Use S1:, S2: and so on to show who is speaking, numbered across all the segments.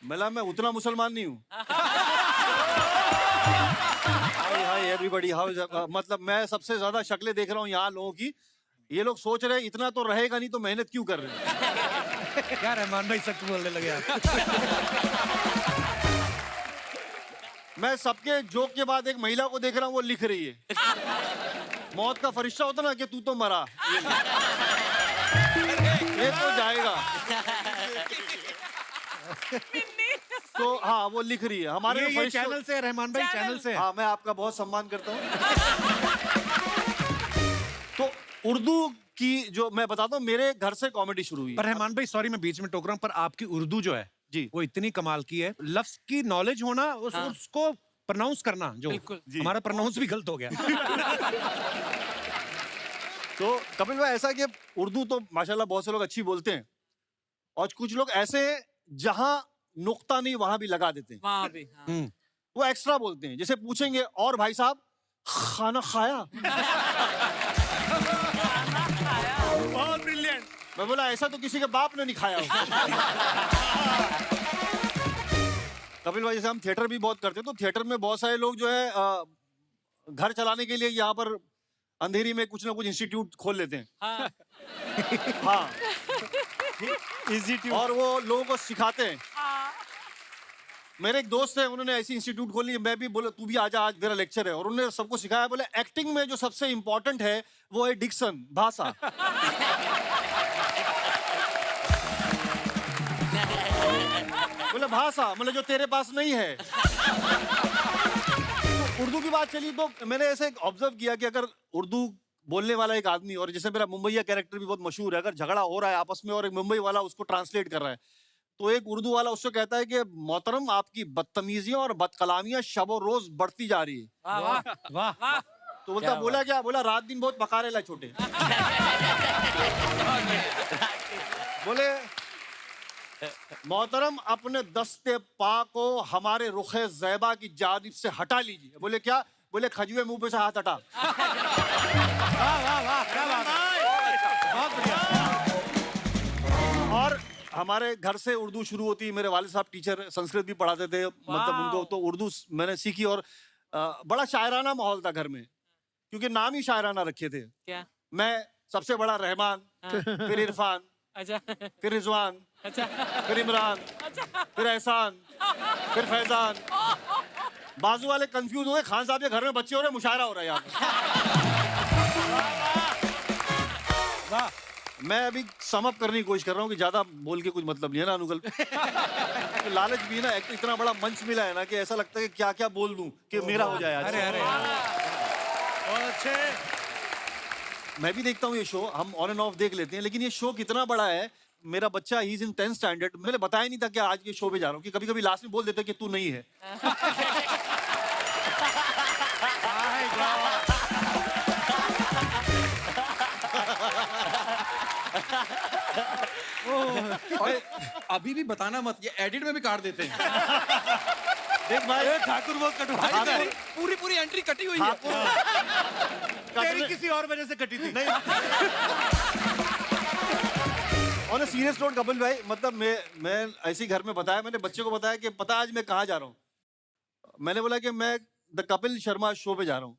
S1: मिला मैं उतना मुसलमान नहीं हूँ। हाय हाय एवरीबॉडी हाउ मतलब मैं सबसे ज्यादा शक्लें देख रहा हूँ यहाँ लोगों की। ये लोग सोच रहे हैं इतना तो रहेगा नहीं तो मेहनत क्यों कर रहे हैं।
S2: क्या रहमान भाई सख्त बोलने लगे आप।
S1: मैं सबके जोक के बाद एक महिला को देख रहा हूँ वो लिख रही है मौत का फरिश्ता होता ना कि तू तो मरा ये तो जाएगा। तो हाँ वो लिख रही है हमारे
S2: ये चैनल से रहमान भाई चैनल से।
S1: हाँ मैं आपका बहुत सम्मान करता हूँ। तो उर्दू की जो मैं बताता हूँ मेरे घर से कॉमेडी शुरू हुई।
S2: पर रहमान भाई सॉरी मैं बीच में टोक रहा हूँ पर आपकी उर्दू जो है
S1: जी
S2: वो इतनी कमाल की है। लफ्ज की नॉलेज होना उसको प्रोनाउंस करना जो हमारा प्रोनाउंस भी गलत हो गया।
S1: तो कपिल भाई ऐसा कि उर्दू तो माशाल्लाह बहुत से लोग अच्छी बोलते हैं और कुछ लोग ऐसे हैं जहां नुक्ता नहीं वहां भी लगा देते हैं।
S3: वहां भी हाँ।
S1: वो एक्स्ट्रा बोलते हैं जैसे पूछेंगे और भाई साहब खाना खाया।
S2: बहुत ब्रिलियंट।
S1: मैं बोला ऐसा तो किसी के बाप ने नहीं खाया होगा। कपिल भाई जैसे हम थिएटर भी बहुत करते हैं तो थिएटर में बहुत सारे लोग जो है घर चलाने के लिए यहाँ पर अंधेरी में कुछ ना कुछ इंस्टीट्यूट खोल लेते हैं।
S3: हाँ।
S1: हाँ और वो लोगों को सिखाते हैं। मेरे एक दोस्त है उन्होंने ऐसी इंस्टीट्यूट खोली मैं भी बोला तू भी आजा आज मेरा लेक्चर है और उन्होंने सबको सिखाया बोले एक्टिंग में जो सबसे इंपॉर्टेंट है वो है डिक्शन भाषा। बोले भाषा मतलब जो तेरे पास नहीं है। तो उर्दू की बात चली तो मैंने ऐसे ऑब्जर्व किया कि अगर उर्दू बोलने वाला एक आदमी और जैसे मेरा मुंबईया कैरेक्टर भी बहुत मशहूर है अगर झगड़ा हो रहा है आपस में और एक मुंबई वाला उसको ट्रांसलेट कर रहा है तो एक उर्दू वाला उससे कहता है कि मोहतरम आपकी बदतमीजियां और बदकलामियां शबो रोज बढ़ती जा रही है।
S3: वाह वाह
S2: वाह
S3: वाह।
S1: तो बोलता बोला क्या बोला रात दिन बहुत पकारे ला छोटे। बोले मोहतरम अपने दस्ते पा को हमारे रुखे ज़ैबा की जानिब से हटा लीजिए। बोले क्या बोले खजुए मुंह पे से हाथ हटा।
S2: वाह वाह वाह क्या बात है बहुत बढ़िया।
S1: और हमारे घर से उर्दू शुरू होती। मेरे वाले साहब टीचर संस्कृत भी पढ़ाते थे मतलब उनको तो उर्दू मैंने सीखी और बड़ा शायराना माहौल था घर में क्योंकि नाम ही शायराना रखे थे।
S3: क्या
S1: मैं सबसे बड़ा रहमान फिर इरफान
S3: अच्छा
S1: फिर रिजवान
S3: अच्छा
S1: फिर इमरान फिर एहसान फिर फैजान। बाजू वाले कंफ्यूज हुए खान साहब के घर में बच्चे हो रहे मुशायरा हो रहा है यहाँ पे।
S2: वाह
S1: मैं अभी सम अप करने की कोशिश कर रहा हूँ कि ज्यादा बोल के कुछ मतलब नहीं है ना अनुकल। तो लालच भी ना इतना बड़ा मंच मिला है ना कि ऐसा लगता है कि क्या क्या बोल दूं कि मेरा हो जाए आज।
S2: अरे अरे बहुत अच्छे।
S1: मैं भी देखता हूँ ये शो हम ऑन एंड ऑफ देख लेते हैं लेकिन ये शो कितना बड़ा है। मेरा बच्चा he is in 10th standard मैंने बताया नहीं था कि आज ये शो पे जा रहा हूँ कि कभी कभी लास्ट में बोल देते कि तू नहीं है।
S4: अभी भी बताना मत ये एडिट में भी काट देते हैं।
S1: देख भाई
S2: ठाकुर बहुत कटवा
S4: भाई पूरी पूरी एंट्री कटी हुई है।
S2: तेरी किसी और वजह से कटी थी।
S1: नहीं on a serious note Kapil भाई मतलब मैं ऐसी घर में बताया मैंने बच्चे को बताया कि पता आज मैं कहाँ जा रहा हूँ। मैंने बोला कि मैं द कपिल शर्मा शो पे जा रहा हूँ।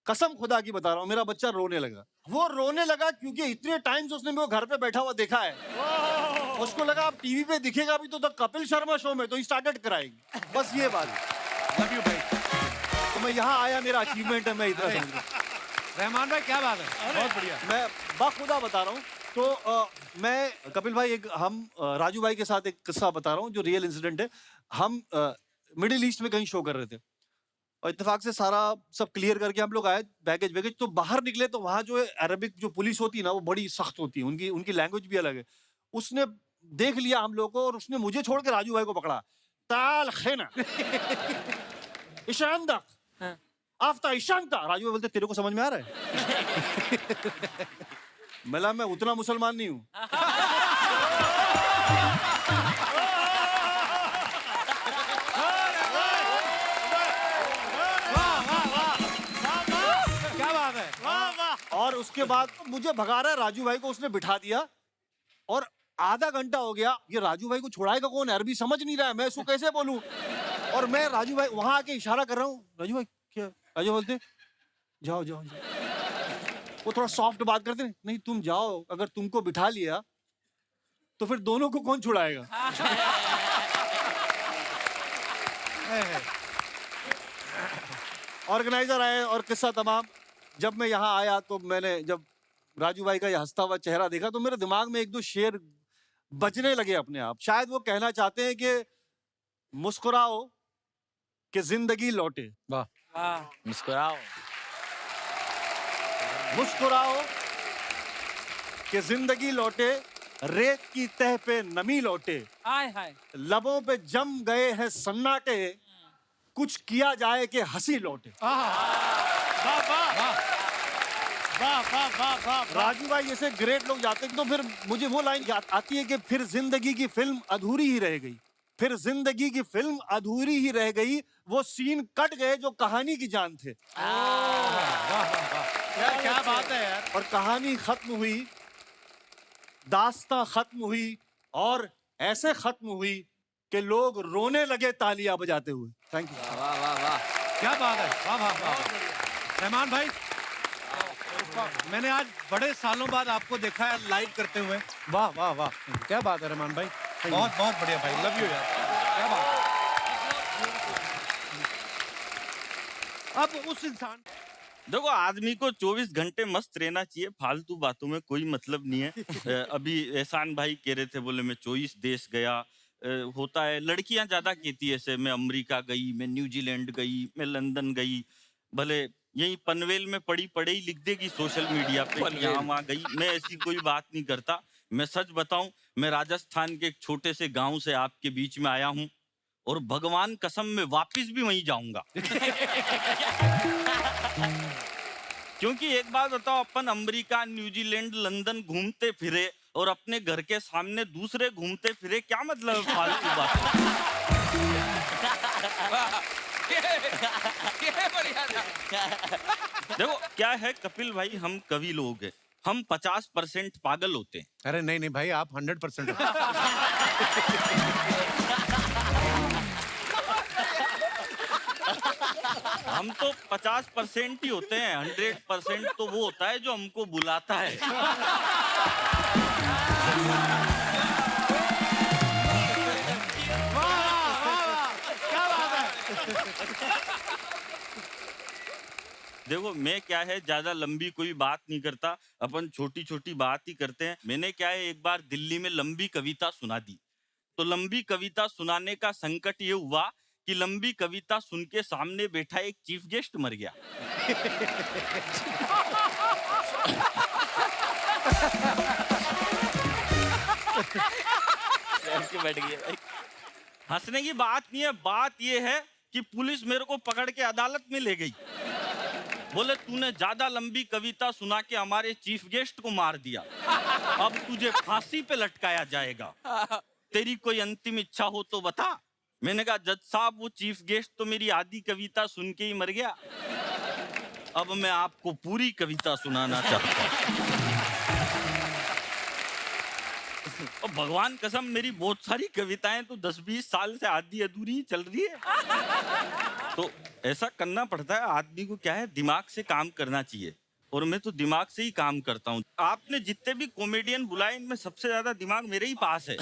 S1: कसम खुदा की बता रहा हूँ मेरा बच्चा रोने लगा। वो रोने लगा क्योंकि इतने टाइम से उसने मेरे को घर पे बैठा हुआ देखा है। उसको लगा अब टीवी पे दिखेगा भी तो द कपिल शर्मा शो में तो स्टार्टेड कराएगी बस ये बात।
S2: लव यू भाई।
S1: तो मैं यहाँ आया मेरा अचीवमेंट है मैं इतना समझ रहा हूँ।
S2: रहमान भाई क्या बात है बहुत बढ़िया।
S1: मैं बाखुदा बता रहा हूँ। तो मैं कपिल भाई एक हम राजू भाई के साथ एक किस्सा बता रहा हूँ जो रियल इंसिडेंट है। हम मिडिल ईस्ट में कहीं शो कर रहे थे और इत्तेफाक से सारा सब क्लियर करके हम लोग आए बैगेज वैगेज तो बाहर निकले तो वहाँ जो है अरबिक जो पुलिस होती है ना वो बड़ी सख्त होती है उनकी लैंग्वेज भी अलग है। उसने देख लिया हम लोग को और उसने मुझे छोड़ के राजू भाई को पकड़ा। ताल खेना ईशानदा आफ्ता ईशानता। राजू भाई बोलते तेरे को समझ में आ रहा है। मिला मैं उतना मुसलमान नहीं हूँ।
S2: क्या बात है
S1: और उसके बाद मुझे भगा रहा है राजू भाई को उसने बिठा दिया और आधा घंटा हो गया, ये राजू भाई को छुड़ाएगा कौन? अरबी समझ नहीं रहा है, मैं इसको कैसे बोलूं? और मैं राजू भाई वहां आके इशारा कर रहा हूँ, राजू भाई क्या? राजू बोलते जाओ जाओ जाओ। वो थोड़ा सॉफ्ट बात करते, नहीं तुम जाओ, अगर तुमको बिठा लिया तो फिर दोनों को कौन छुड़ाएगा? ऑर्गेनाइजर आए और किस्सा तमाम। जब मैं यहाँ आया तो मैंने जब राजू भाई का ये हंसता हुआ चेहरा देखा तो मेरे दिमाग में एक दो शेर बजने लगे अपने आप। शायद वो कहना चाहते हैं कि मुस्कुराओ कि जिंदगी लौटे,
S3: मुस्कुराओ
S1: मुस्कुराओ कि जिंदगी लौटे, रेत की तह पे नमी लौटे,
S5: हाय हाय
S1: लबों पे जम गए हैं सन्नाटे, कुछ किया जाए कि हंसी लौटे। राजू भाई जैसे ग्रेट लोग जाते हैं तो फिर मुझे वो लाइन याद आती है कि फिर जिंदगी की फिल्म अधूरी ही रह गई, फिर जिंदगी की फिल्म अधूरी ही रह गई, वो सीन कट गए जो कहानी की जान थे।
S2: यार क्या बात है यार।
S1: और कहानी खत्म हुई, दास्तां खत्म हुई, और ऐसे खत्म हुई कि लोग रोने लगे तालियां बजाते हुए। Thank you.
S3: वाह वाह वाह
S2: क्या बात है, वाह वाह वाह। रहमान भाई, मैंने आज बड़े सालों बाद आपको देखा है लाइव करते हुए। वाह वाह वाह, क्या बात है रहमान भाई, बहुत बहुत बढ़िया भाई, लव यू यार, क्या बात है। अब उस इंसान,
S6: देखो आदमी को 24 घंटे मस्त रहना चाहिए, फालतू बातों में कोई मतलब नहीं है। अभी एहसान भाई कह रहे थे, बोले मैं 24 देश गया। होता है, लड़कियां ज्यादा कहती है ऐसे, मैं अमेरिका गई, मैं न्यूजीलैंड गई, मैं लंदन गई। भले यही पनवेल में पड़ी ही लिख देगी सोशल मीडिया पे कि यहाँ वहाँ गई। मैं ऐसी कोई बात नहीं करता। मैं सच बताऊं, मैं राजस्थान के एक छोटे से गांव से आपके बीच में आया हूँ, और भगवान कसम मैं वापिस भी वहीं जाऊंगा। क्योंकि एक बात बताओ, अपन अमेरिका, न्यूजीलैंड, लंदन घूमते फिरे और अपने घर के सामने दूसरे घूमते फिरे, क्या मतलब है फालतू बात। देखो क्या है कपिल भाई, हम कवि लोग हैं, हम 50% पागल होते हैं।
S2: अरे नहीं नहीं भाई, आप 100%।
S6: हम तो 50% ही होते हैं, 100% तो वो होता है जो हमको बुलाता है। देखो मैं क्या है, ज्यादा लंबी कोई बात नहीं करता, अपन छोटी छोटी बात ही करते हैं। मैंने क्या है, एक बार दिल्ली में लंबी कविता सुना दी। तो लंबी कविता सुनाने का संकट ये हुआ कि लंबी कविता सुन के सामने बैठा एक चीफ गेस्ट मर गया।
S3: बैठ गए भाई।
S6: हंसने की बात नहीं है, बात ये है कि पुलिस मेरे को पकड़ के अदालत में ले गई। बोले तूने ज्यादा लंबी कविता सुना के हमारे चीफ गेस्ट को मार दिया, अब तुझे फांसी पे लटकाया जाएगा। तेरी कोई अंतिम इच्छा हो तो बता। मैंने कहा जज साहब, वो चीफ गेस्ट तो मेरी आधी कविता सुन के ही मर गया, अब मैं आपको पूरी कविता सुनाना चाहता हूँ। और भगवान कसम, मेरी बहुत सारी कविताएं तो 10-20 साल से आधी अधूरी चल रही है। तो ऐसा करना पड़ता है आदमी को। क्या है, दिमाग से काम करना चाहिए, और मैं तो दिमाग से ही काम करता हूँ। आपने जितने भी कॉमेडियन बुलाए, इनमें सबसे ज्यादा दिमाग मेरे ही पास है।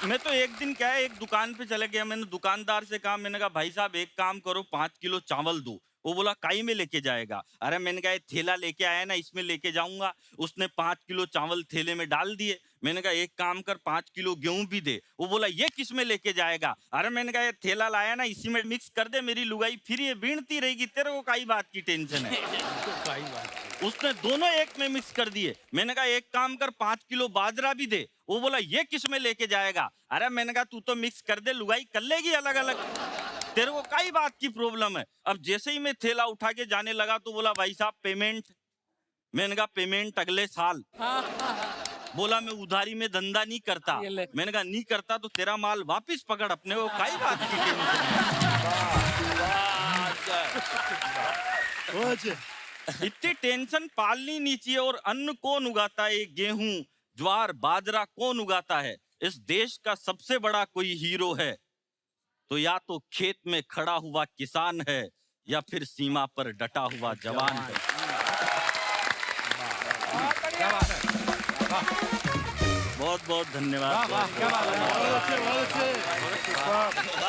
S6: मैं तो एक दिन क्या है, एक दुकान पे चले गया। मैंने दुकानदार से कहा, मैंने कहा भाई साहब एक काम करो, 5 किलो चावल दो। वो बोला काई में लेके जाएगा? अरे मैंने कहा थैला लेके आया ना, इसमें लेके जाऊंगा। उसने 5 किलो चावल थैले में डाल दिए। मैंने कहा एक काम कर, 5 किलो गेहूं भी दे। वो बोला ये किस में लेके जाएगा? अरे मैंने कहा ये थैला लाया ना, इसी में मिक्स कर दे, मेरी लुगाई फिर ये बीनती रहेगी, तेरे को काई बात की टेंशन है। उसने दोनों एक में मिक्स कर दिए। मैंने कहा एक काम कर, 5 किलो बाजरा भी दे। वो बोला ये किस में लेके जाएगा? अरे मैंने कहा तू तो मिक्स कर दे, लुगाई कर लेगी अलग अलग, तेरे को काई बात की प्रॉब्लम है। अब जैसे ही मैं थैला उठा के जाने लगा तो बोला भाई साहब पेमेंट। मैंने कहा पेमेंट अगले साल। बोला मैं उधारी में धंधा नहीं करता। मैंने कहा नहीं करता तो तेरा माल वापस पकड़ अपने को, काई बात की टेंशन है। इतनी टेंशन पालनी नहीं चाहिए। और अन्न कौन उगाता है? गेहूं, ज्वार, बाजरा कौन उगाता है? इस देश का सबसे बड़ा कोई हीरो है तो या तो खेत में खड़ा हुआ किसान है या फिर सीमा पर डटा हुआ जवान है।
S2: क्या बात है,
S6: बहुत बहुत धन्यवाद।
S2: वाह वाह, क्या बात है।